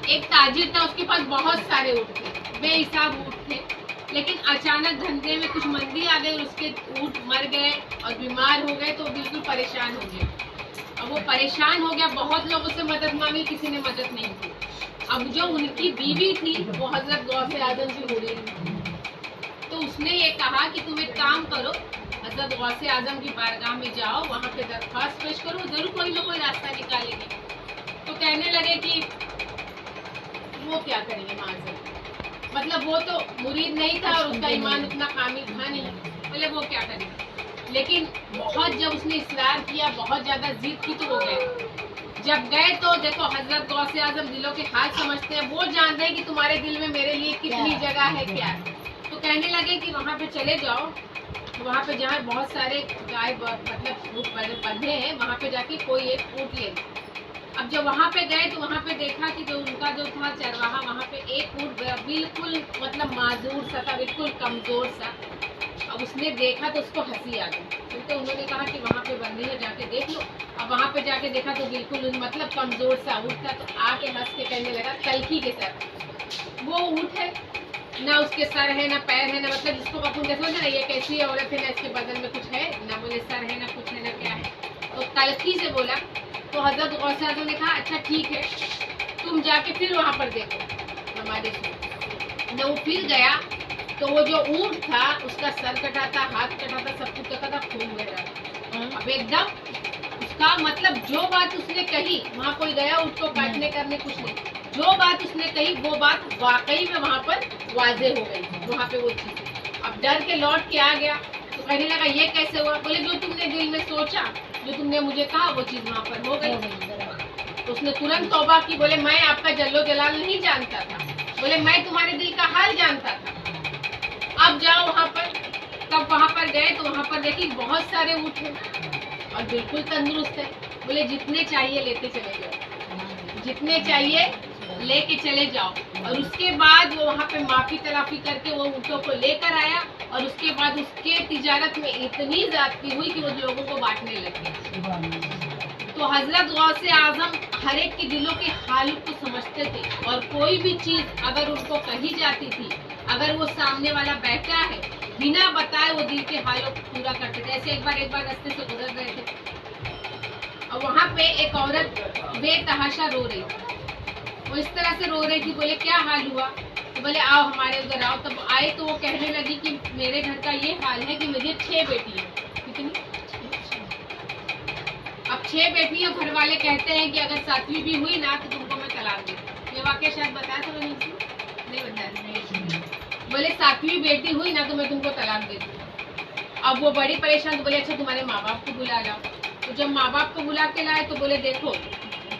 ایک تاجر تھا، اس کے پاس بہت سارے اونٹ تھے، بے حساب اونٹ تھے، لیکن اچانک دھندے میں کچھ مندی آ گئی اور اس کے اونٹ مر گئے اور بیمار ہو گئے، تو بالکل پریشان ہو گیا۔ اب وہ پریشان ہو گیا، بہت لوگوں سے مدد مانگی، کسی نے مدد نہیں کی۔ اب جو ان کی بیوی تھی وہ حضرت غوث اعظم کی ہوئی، تو اس نے یہ کہا کہ تم ایک کام کرو، حضرت غوث اعظم کی بارگاہ میں جاؤ، وہاں پہ درخواست پیش کرو، ضرور کوئی نہ کوئی راستہ نکالے گی۔ تو کہنے لگے کہ وہ کیا کریں گے معذرت، مطلب وہ تو مرید نہیں تھا اور اس کا ایمان اتنا کامل تھا نہیں، بولے وہ کیا کریں گے۔ لیکن بہت جب اس نے اصرار کیا، بہت زیادہ ضد کی، تو وہ گئے۔ جب گئے تو دیکھو حضرت غوث اعظم دلوں کے حال سمجھتے ہیں، وہ جان رہے ہیں کہ تمہارے دل میں میرے لیے کتنی جگہ ہے، کیا ہے۔ تو کہنے لگے کہ وہاں پہ چلے جاؤ، وہاں پہ جہاں بہت سارے گائے مطلب بندھے ہیں، وہاں پہ جا کے کوئی ایک اونٹ لے۔ اب جب وہاں پہ گئے تو وہاں پہ دیکھا کہ جو ان کا جو تھا چرواہا، وہاں پہ ایک اونٹ بالکل مطلب معذور سا تھا، بالکل کمزور سا۔ اب اس نے دیکھا تو اس کو ہنسی آ گئی، کیونکہ انہوں نے کہا کہ وہاں پہ بندے ہیں، جا کے دیکھ لو۔ اب وہاں پہ جا کے دیکھا تو بالکل مطلب کمزور سا اونٹ تھا، تو آ کے ہنس کے کہنے لگا کلکی کے ساتھ، وہ اونٹ ہے، نہ اس کے سر ہے نہ پیر ہے، نہ مطلب جس کو اپن دیکھو نا یہ کیسی عورت ہے، نہ اس کے بدن میں کچھ ہے، نہ بولے سر ہے نہ کچھ ہے نہ کیا ہے۔ تو تلخی سے بولا۔ تو حضرت غوث اعظم نے کہا اچھا ٹھیک ہے، تم جا کے پھر وہاں پر دیکھو ہمارے سے۔ جب وہ پھر گیا تو وہ جو اونٹ تھا اس کا سر کٹا تھا، ہاتھ کٹا تھا، سب کچھ کٹا تھا، خون بہ رہا تھا۔ اب ایک دم اس کا مطلب جو بات اس نے کہی، وہاں کوئی گیا اونٹ کو کاٹنے کرنے کچھ نہیں، جو بات اس نے کہی وہ بات واقعی میں وہاں پر واضح ہو گئی، وہاں پہ وہ چیز۔ اب ڈر کے لوٹ کے آ گیا تو کہنے لگا یہ کیسے ہوا؟ بولے جو تم نے دل میں سوچا، جو تم نے مجھے کہا، وہ چیز وہاں پر ہو گئی۔ تو اس نے ترنت توبہ کی، بولے میں آپ کا جل و جلال نہیں جانتا تھا، بولے میں تمہارے دل کا حال جانتا تھا، اب جاؤ وہاں پر۔ تب وہاں پر گئے تو وہاں پر دیکھی بہت سارے اونٹ ہیں اور بالکل تندرست ہے، بولے جتنے چاہیے لیتے چلے جاؤ، جتنے چاہیے لے کے چلے جاؤ۔ اور اس کے بعد وہ وہاں پہ معافی تلافی کر کے وہ اونٹوں کو لے کر آیا، اور اس کے بعد اس کے تجارت میں اتنی زیادتی ہوئی کہ وہ لوگوں کو بانٹنے لگے۔ تو حضرت غوث اعظم ہر ایک کے دلوں کے حالات کو سمجھتے تھے، اور کوئی بھی چیز اگر ان کو کہی جاتی تھی، اگر وہ سامنے والا بیٹھا ہے بنا بتائے وہ دل کے حالوں کو پورا کرتے تھے۔ ایسے ایک بار راستے سے گزر رہے تھے اور وہاں پہ ایک عورت بے تحاشا رو رہی تھی، وہ اس طرح سے رو رہی تھی، بولے کیا حال ہوا؟ تو بولے آؤ ہمارے ادھر آؤ۔ تب آئے تو وہ کہنے لگی کہ میرے گھر کا یہ حال ہے کہ مجھے 6 بیٹی ہیں۔ کتنی؟ اب 6 بیٹیوں، گھر والے کہتے ہیں کہ اگر 7ویں بھی ہوئی نا تو تم کو میں طلاق دوں۔ یہ واقعہ شاید بتایا تھا میں نے، نہیں بتایا۔ بولے 7ویں بیٹی ہوئی نا تو میں تم کو طلاق دے دوں۔ اب وہ بڑی پریشان، بولے اچھا تمہارے ماں باپ کو بلا لاؤ۔ تو جب ماں باپ کو بلا کے لائے تو بولے دیکھو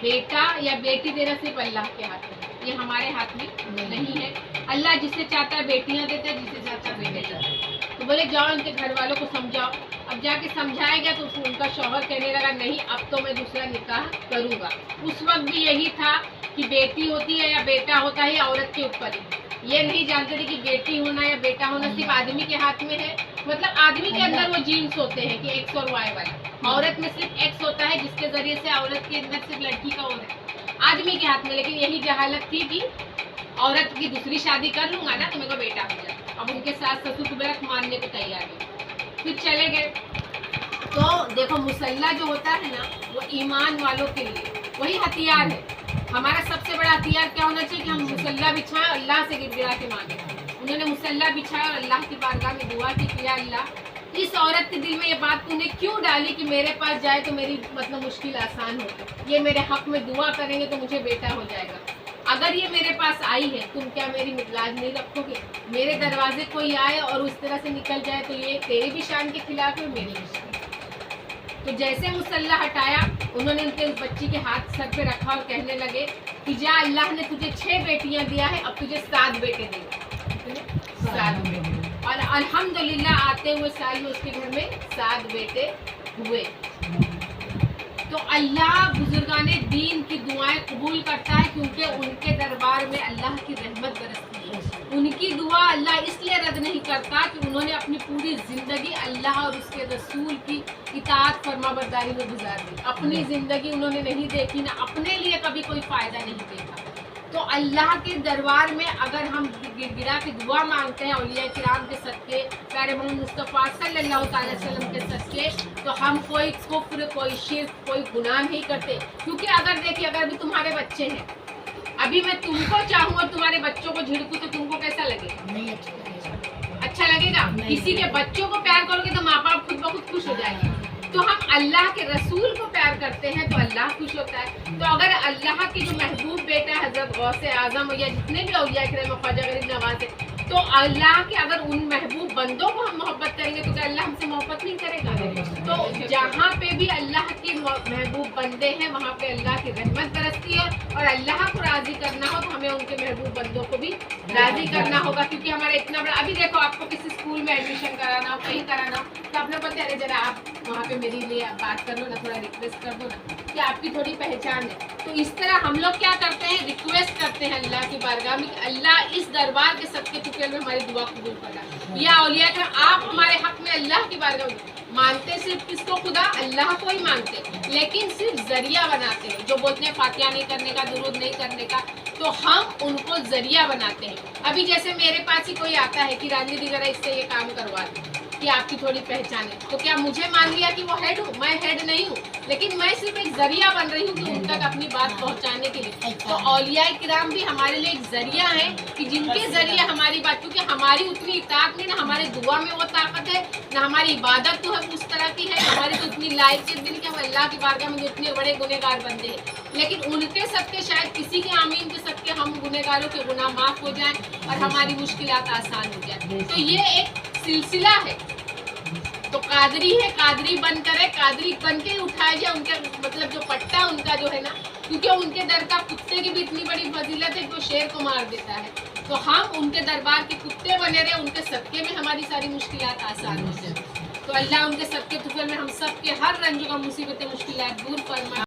بیٹا یا بیٹی دینا صرف اللہ کے ہاتھ میں، یہ ہمارے ہاتھ میں نہیں ہے۔ اللہ جسے چاہتا ہے بیٹیاں دیتا ہے، جسے چاہتا ہے بیٹے دیتا ہے۔ تو بولے جاؤ ان کے گھر والوں کو سمجھاؤ۔ اب جا کے سمجھایا گیا تو ان کا شوہر کہنے لگا نہیں اب تو میں دوسرا نکاح کروں گا۔ اس وقت بھی یہی تھا کہ بیٹی ہوتی ہے یا بیٹا ہوتا ہے یا عورت کے اوپر ہی، یہ نہیں جانتے تھے کہ بیٹی ہونا یا بیٹا ہونا صرف آدمی کے ہاتھ میں ہے۔ مطلب آدمی کے اندر وہ جینس ہوتے ہیں کہ ایکس اور وائی والا، عورت میں صرف ایکس ہوتا ہے جس کے ذریعے سے عورت کے اندر صرف لڑکی کا اور ہے، آدمی کے ہاتھ میں۔ لیکن یہی جہالت تھی کہ عورت کی دوسری شادی کر لوں گا نا تو میرے کو بیٹا ہو جائے۔ اب ان کے ساس سسر کو برک ماننے کو تیار ہے، پھر چلے گئے۔ تو دیکھو مسلح جو ہوتا ہے نا وہ ایمان والوں کے لیے وہی ہتھیار ہے۔ ہمارا سب سے بڑا ہتھیار کیا ہونا چاہیے کہ ہم مسلح بچھائیں، اللہ سے گر گرا کے مانگیں۔ انہوں نے مسلح بچھایا اور اللہ کی بارگاہ میں دعا کی کہ یا اللہ اس عورت کے دل میں یہ بات تو نے کیوں ڈالی کہ میرے پاس جائے تو میری مطلب مشکل آسان ہو، یہ میرے حق میں دعا کریں گے تو مجھے بیٹا ہو جائے گا۔ اگر یہ میرے پاس آئی ہے تم کیا میری لاج نہیں رکھو گے؟ میرے دروازے کوئی آئے اور اس طرح سے نکل جائے تو یہ تیری بھی شان کے خلاف ہے، میری بھی شان۔ تو جیسے مسلح ہٹایا انہوں نے ان کے بچی کے ہاتھ سر پہ رکھا اور کہنے لگے کہ جا اللہ نے تجھے 6 بیٹیاں دیا ہے، اب تجھے 7 بیٹے دے گا، 7 بیٹے۔ اور الحمدللہ آتے ہوئے سال میں اس کے گھر میں 7 بیٹے ہوئے۔ تو اللہ بزرگان دین کی دعائیں قبول کرتا ہے کیونکہ ان کے دربار میں اللہ کی رحمت برستی ہے۔ ان کی دعا اللہ اس لیے رد نہیں کرتا کہ انہوں نے اپنی پوری زندگی اللہ اور اس کے رسول کی اطاعت فرما برداری میں گزار دی۔ اپنی زندگی انہوں نے نہیں دیکھی، نہ اپنے لیے کبھی کوئی فائدہ نہیں دیکھا۔ تو اللہ کے دربار میں اگر ہم گرا کے دعا مانگتے ہیں اولیاء کرام کے صدقے، پیارے محمد مصطفیٰ صلی اللہ تعالی وسلم کے صدقے، تو ہم کوئی کفر، کوئی شرک، کوئی گناہ نہیں کرتے. کیونکہ اگر دیکھیے، اگر بھی تمہارے بچے ہیں، ابھی میں تم کو چاہوں اور تمہارے بچوں کو جھڑکوں تو تم کو کیسا لگے گا؟ نہیں اچھا لگے گا. کسی کے بچوں کو پیار کرو گے تو ماں باپ خود بخود خوش ہو جائے گا. تو ہم اللہ کے رسول کو پیار کرتے ہیں تو اللہ خوش ہوتا ہے. تو اگر اللہ کے جو محبوب بیٹا حضرت غوث اعظم یا جتنے بھی اولیاء کرام، خواجہ غریب نواز ہے، تو اللہ کے اگر ان محبوب بندوں کو ہم محبت کریں گے تو کیا اللہ ہم سے محبت نہیں کرے گا؟ تو جہاں پہ بھی اللہ کے محبوب بندے ہیں وہاں پہ اللہ کی رحمت برستی ہے. اور اللہ کو راضی کرنا ہو تو ہمیں ان کے محبوب بندوں کو بھی راضی کرنا ہوگا. کیونکہ ہمارا اتنا بڑا، ابھی دیکھو آپ کو کسی اسکول میں ایڈمیشن کرانا ہو، کہیں کرانا ہو، تو آپ نے بولتے ہیں ارے ذرا آپ وہاں پہ میرے لیے بات کر لو نا، تھوڑا ریکویسٹ کر دو نا، کہ آپ کی تھوڑی پہچان ہے. تو اس طرح ہم لوگ کیا کرتے ہیں، ریکویسٹ کرتے ہیں اللہ کی بارگاہ میں کہ اللہ اس دربار کے صدقے ٹکڑے میں ہماری دعا قبول کرنا. یا اولیاء کرام آپ ہمارے حق میں اللہ کی بارگاہ میں مانتے صرف کس کو؟ خدا اللہ کو ہی مانتے، لیکن صرف ذریعہ بناتے ہیں. جو بولتے ہیں فاتحہ نہیں کرنے کا، درود نہیں کرنے کا، تو ہم ان کو ذریعہ بناتے ہیں. ابھی جیسے میرے پاس ہی کوئی آتا ہے کہ رانجی ذرا اس سے یہ کام کروا دیں کہ آپ کی تھوڑی پہچان ہے، تو کیا مجھے مان لیا کہ وہ ہیڈ ہوں؟ میں ہیڈ نہیں ہوں، لیکن میں صرف ایک ذریعہ بن رہی ہوں کہ ان تک اپنی بات پہنچانے کے لیے. تو اولیاء کرام بھی ہمارے لیے ایک ذریعہ ہیں کہ جن کے ذریعے ہماری بات، کیونکہ ہماری اتنی اطاعت نہیں، نہ ہمارے دعا میں وہ طاقت ہے، نہ ہماری عبادت تو ہے اس طرح کی ہے، ہماری تو اتنی لائق دل کہ ہم اللہ کی بارگاہ میں اتنے بڑے گنہگار بندے ہیں. لیکن ان کے صدقے شاید کسی کے آمین کے صدقے ہم گنہگاروں کے گناہ معاف ہو جائیں اور ہماری مشکلات آسان ہو جائیں. تو یہ ایک سلسلہ ہے. تو قادری ہے، قادری بن کر ہے، قادری بن کے اٹھائے جائے. ان کے مطلب جو پٹا ان کا جو ہے نا، کیونکہ ان کے در کا کتے کی بھی اتنی بڑی فضیلت ہے کہ وہ شیر کو مار دیتا ہے. تو ہم ان کے دربار کے کتے بنے رہے، ان کے صدقے میں ہماری ساری مشکلات آسان ہو جائیں. تو اللہ ان کے صدقے طفل میں ہم سب کے ہر رنج و مصیبتیں، مشکلات دور فرمائے.